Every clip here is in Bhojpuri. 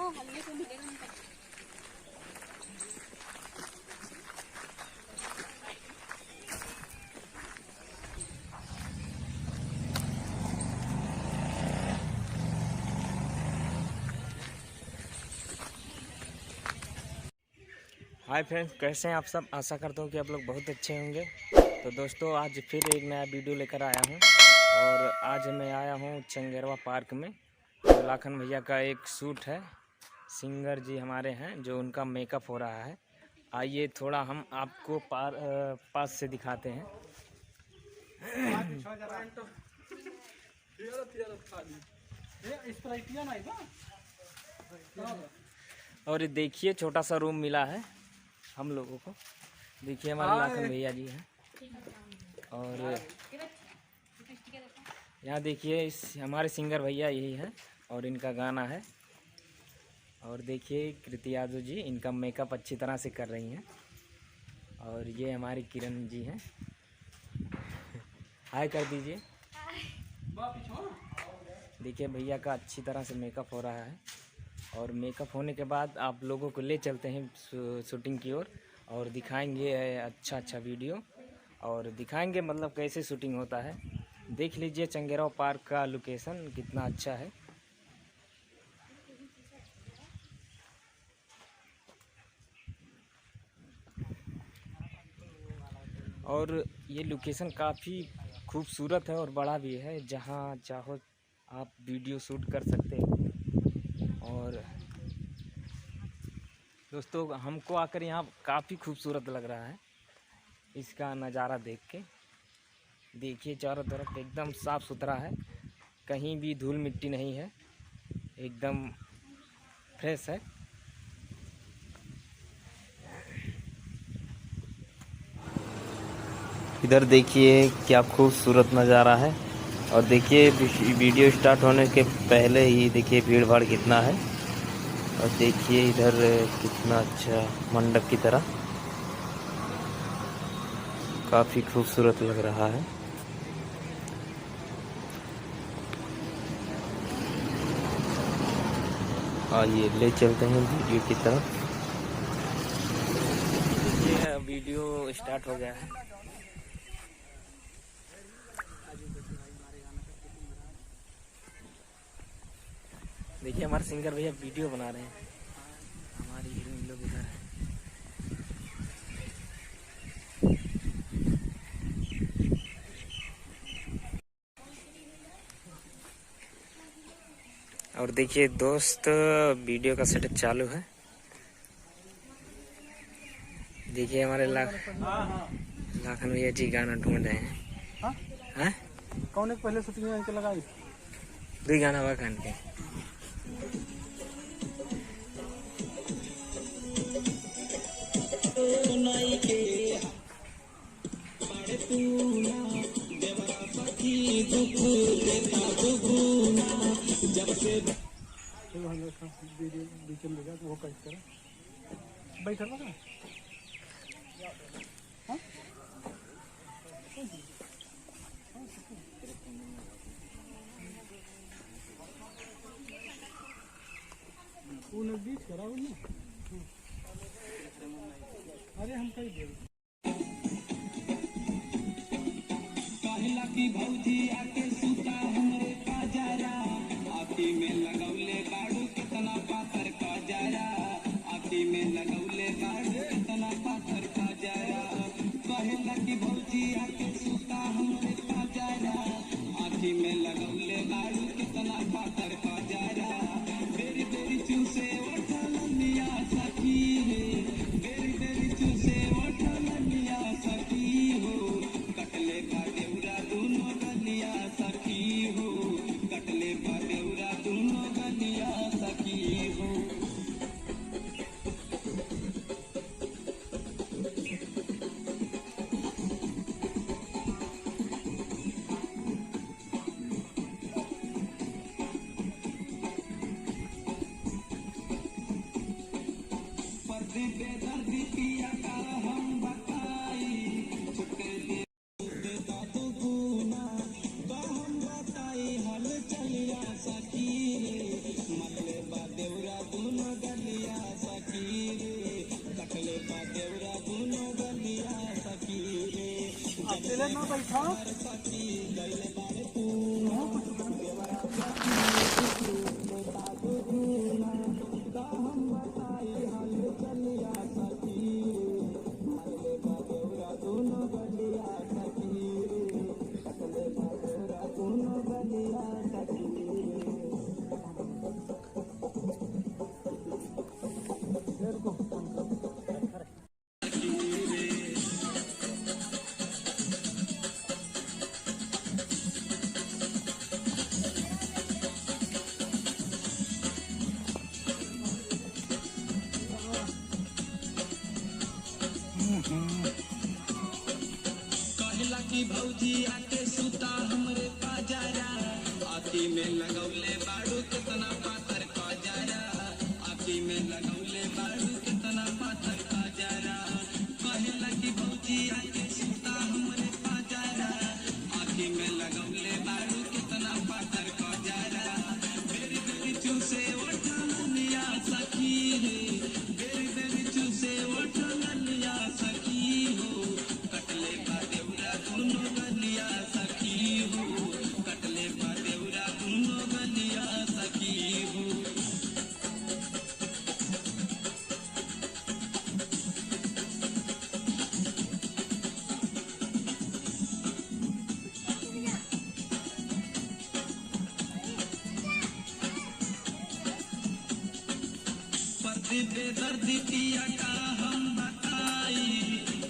हाय फ्रेंड्स, कैसे हैं आप सब। आशा करता हूँ कि आप लोग बहुत अच्छे होंगे। तो दोस्तों, आज फिर एक नया वीडियो लेकर आया हूँ और आज मैं आया हूँ चंगेरवा पार्क में। तो लाखन भैया का एक शूट है, सिंगर जी हमारे हैं जो उनका मेकअप हो रहा है। आइए थोड़ा हम आपको पास से दिखाते हैं। और देखिए छोटा सा रूम मिला है हम लोगों को। देखिए हमारे लाखन भैया जी हैं और यहाँ देखिए इस हमारे सिंगर भैया यही हैं और इनका गाना है। और देखिए कृति यादव जी इनका मेकअप अच्छी तरह से कर रही हैं। और ये हमारी किरण जी हैं, हाय कर दीजिए। देखिए भैया का अच्छी तरह से मेकअप हो रहा है और मेकअप होने के बाद आप लोगों को ले चलते हैं शूटिंग की ओर और दिखाएंगे अच्छा वीडियो और दिखाएंगे मतलब कैसे शूटिंग होता है। देख लीजिए चंगेरवा पार्क का लोकेशन कितना अच्छा है। और ये लोकेशन काफ़ी खूबसूरत है और बड़ा भी है, जहाँ चाहो आप वीडियो शूट कर सकते हो। और दोस्तों, हमको आकर यहाँ काफ़ी खूबसूरत लग रहा है इसका नज़ारा देख के। देखिए चारों तरफ एकदम साफ़ सुथरा है, कहीं भी धूल मिट्टी नहीं है, एकदम फ्रेश है। इधर देखिए क्या खूबसूरत नज़ारा है। और देखिए वीडियो स्टार्ट होने के पहले ही देखिए भीड़ भाड़ कितना है। और देखिए इधर कितना अच्छा मंडप की तरह काफ़ी खूबसूरत लग रहा है। आइए ले चलते हैं वीडियो की तरफ। ये वीडियो स्टार्ट हो गया है। देखिए हमारे सिंगर भैया वीडियो बना रहे हैं, हमारी हीरोइन लोग इधर है। और देखिए दोस्त वीडियो का सेटअप चालू है। देखिए हमारे लाखन भैया जी गाना ढूंढ रहे हैं। हाँ? कौन एक पहले शूटिंग में लगाई दो गाना हुआ कान के। वो कैसे बैठा था बीच करा अरे हम कहीं दे की भौजी आके सुता हमरे काजरा आखी में लगौले बाड़ू कितना पाथर काजरा आखी में लगौले बाड़ू कितना पाथर काजरा कहला की भौजी आके सुता हमरे काजरा आखी में लगौले बाड़ू कितना पाथर काजरा बेरी बेरी चूसे उठल मिया सखी रे बेरी बेरी चूसे उठल मिया सखी हो कटले का देवरा दोनों गलिया सखी हो कटले का देवरा दोनों गलिया सखी हो। पर्दे पे दर्दी पिया का हम बताई छुटे देता तो गुना हम बताई हल चलिया सखी रे मतले बा देवरा दोनों कहला की भौजी आके सुता हमरे पाजारा, आखी में लगौले बाड़ू कितना पातर काजारा, आखी में लगौले बाड़ू कितना पातर काजारा। कहला की भौजी आके सुता हमरे पाजारा, आखी में लगौले बाड़ू कितना पातर काजारा। बेरी बेरी चूसे उठल लिया सखी रे, बेरी बेरी चूसे उठल लिया सखी हो, कटले बादेवरा दोनों गलिया सखी हो, कटले बादेवरा दोनों गलिया सखी हो। पर्दी बेदर्दी पिया का हम बताई,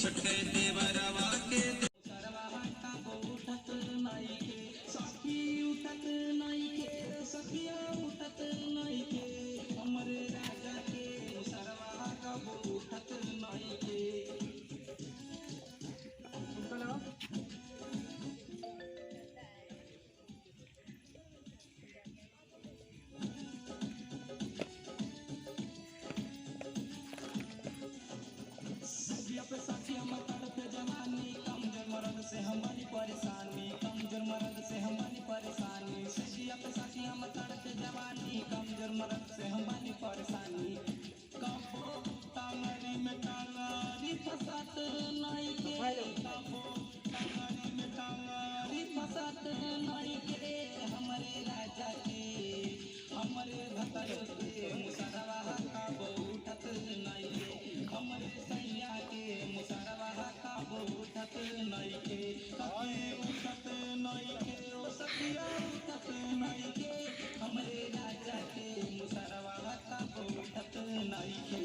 छोटे देवरवा के सरवा का उठत नहीं के, सखी उठत नहीं के, सखिया उठत नहीं के, हमरे राजा के सरवा का उठत नहीं के। सखिया पे सखिया मतर पे जवानी, कमजोर मर्द से हमारी परेशानी, कमजोर मर्द से हमारी परेशानी। सखिया पे सखिया मतर पे जवानी, कमजोर मर्द से हमारी परेशानी। कबो टांगरी में टांगरी फसात नहीं के, कबो टांगरी में टांगरी फसात नहीं के, हमारे राजा के हमारे भतर के मुसरवा का उठत नहीं के, हमारे सैया के मुसरवा का उठत नहीं के, सखी उठत नहीं के, ओ सखिया उठत नहीं के, हमारे राजा के मुसरवा का उठत नहीं के।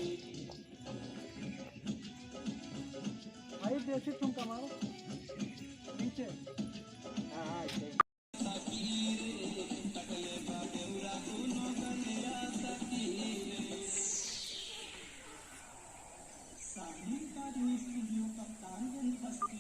भाई देसी तुम कमाओ नीचे। हाँ सखी रे कटले बादेवरा दोनों गलिया सखी रे। साहिल का स्टूडियो कप्तानगंज बस्ती।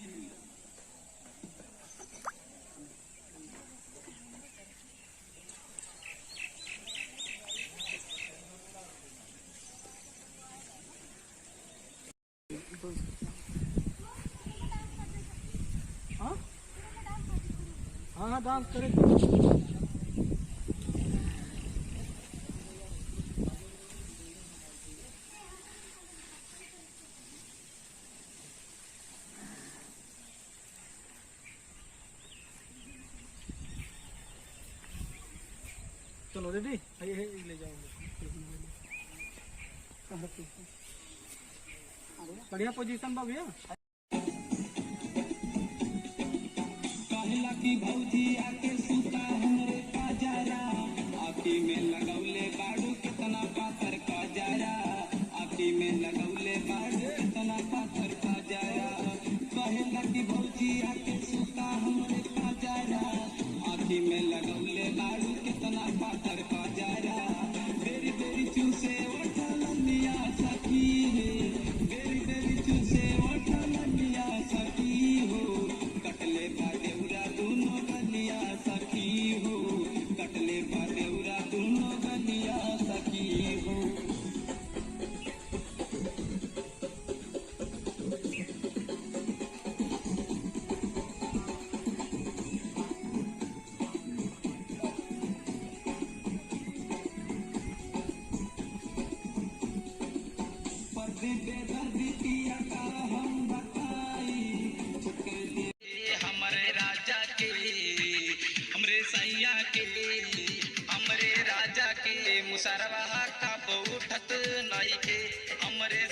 हाँ हाँ डांस करे। चलो रेडी, ले जाओगे। बढ़िया पोजीशन बा भैया। कहला की भौजी आके सुता हमरे पाजारा, आखी में लगौले बाड़ू कितना पातर काजारा, आखी में लगौले बाड़ू कितना पातर काजारा। कहला की भौजी आके सुता हमरे पाजारा, आखी में लगौले बाड़ू कितना पातर काजारा। बेरी बेरी चूसे उठल लिया सखी रे, बेरी बेरी चूसे उठल लिया सखी हो, कटले बादेवरा दोनों गलिया मुसरवा का उठत नइखे हमरे